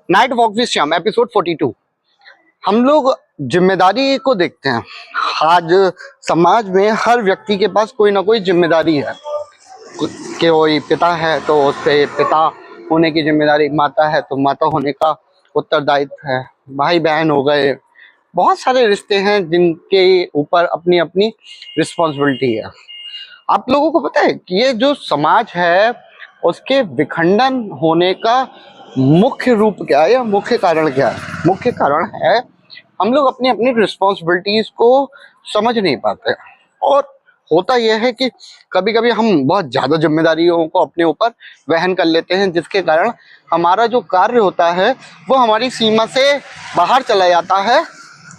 Night walk with Shyam episode 42। हम लोग जिम्मेदारी को देखते हैं। आज समाज में हर व्यक्ति के पास कोई ना कोई जिम्मेदारी है कि कोई पिता है तो उस पे पिता होने की जिम्मेदारी, माता है तो माता होने का उत्तरदायित्व है, भाई बहन हो गए, बहुत सारे रिश्ते हैं जिनके ऊपर अपनी अपनी रिस्पॉन्सिबिलिटी है। आप लोगों को पता है कि ये जो समाज है उसके विखंडन होने का मुख्य रूप क्या है या मुख्य कारण क्या है? मुख्य कारण है हम लोग अपनी अपनी रिस्पॉन्सिबिलिटीज को समझ नहीं पाते। और होता यह है कि कभी कभी हम बहुत ज़्यादा जिम्मेदारियों को अपने ऊपर वहन कर लेते हैं, जिसके कारण हमारा जो कार्य होता है वो हमारी सीमा से बाहर चला जाता है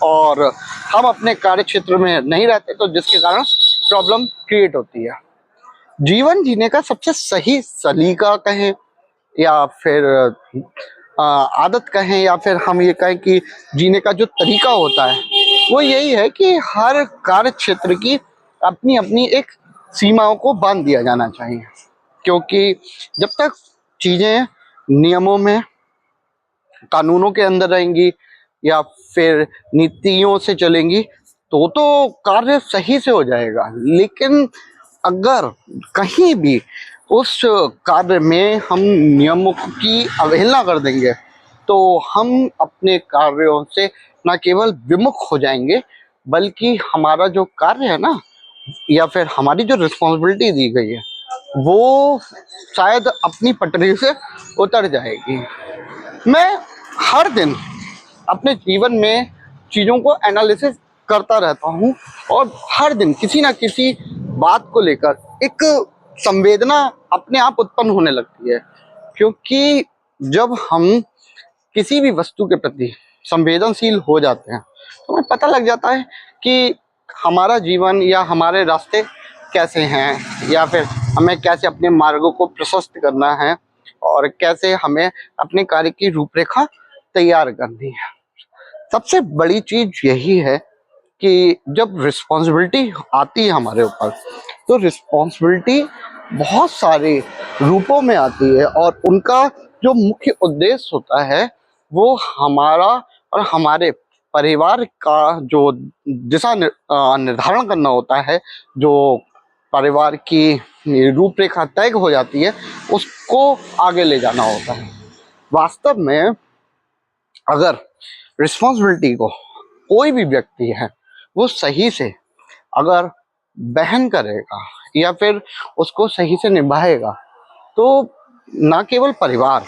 और हम अपने कार्य क्षेत्र में नहीं रहते, तो जिसके कारण प्रॉब्लम क्रिएट होती है। जीवन जीने का सबसे सही सलीका कहें या फिर आदत कहें या फिर हम ये कहें कि जीने का जो तरीका होता है वो यही है कि हर कार्य क्षेत्र की अपनी अपनी एक सीमाओं को बांध दिया जाना चाहिए। क्योंकि जब तक चीजें नियमों में, कानूनों के अंदर रहेंगी या फिर नीतियों से चलेंगी तो कार्य सही से हो जाएगा। लेकिन अगर कहीं भी उस कार्य में हम नियमों की अवहेलना कर देंगे तो हम अपने कार्यों से न केवल विमुख हो जाएंगे, बल्कि हमारा जो कार्य है ना या फिर हमारी जो रिस्पॉन्सिबिलिटी दी गई है वो शायद अपनी पटरी से उतर जाएगी। मैं हर दिन अपने जीवन में चीज़ों को एनालिसिस करता रहता हूँ और हर दिन किसी ना किसी बात को लेकर एक संवेदना अपने आप उत्पन्न होने लगती है। क्योंकि जब हम किसी भी वस्तु के प्रति संवेदनशील हो जाते हैं तो हमें पता लग जाता है कि हमारा जीवन या हमारे रास्ते कैसे हैं या फिर हमें कैसे अपने मार्गों को प्रशस्त करना है और कैसे हमें अपने कार्य की रूपरेखा तैयार करनी है। सबसे बड़ी चीज यही है कि जब रिस्पॉन्सिबिलिटी आती है हमारे ऊपर तो रिस्पॉन्सिबिलिटी बहुत सारे रूपों में आती है और उनका जो मुख्य उद्देश्य होता है वो हमारा और हमारे परिवार का जो दिशा निर्धारण करना होता है, जो परिवार की रूपरेखा तय हो जाती है उसको आगे ले जाना होता है। वास्तव में अगर रिस्पॉन्सिबिलिटी को कोई भी व्यक्ति है वो सही से अगर वहन करेगा या फिर उसको सही से निभाएगा तो ना केवल परिवार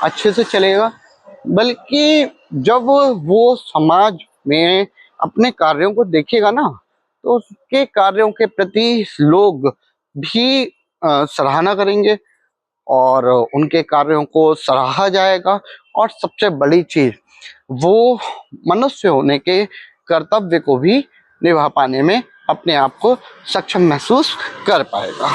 अच्छे से चलेगा, बल्कि जब वो समाज में अपने कार्यों को देखेगा ना तो उसके कार्यों के प्रति लोग भी सराहना करेंगे और उनके कार्यों को सराहा जाएगा। और सबसे बड़ी चीज वो मनुष्य होने के कर्तव्य को भी निभा पाने में अपने आप को सक्षम महसूस कर पाएगा।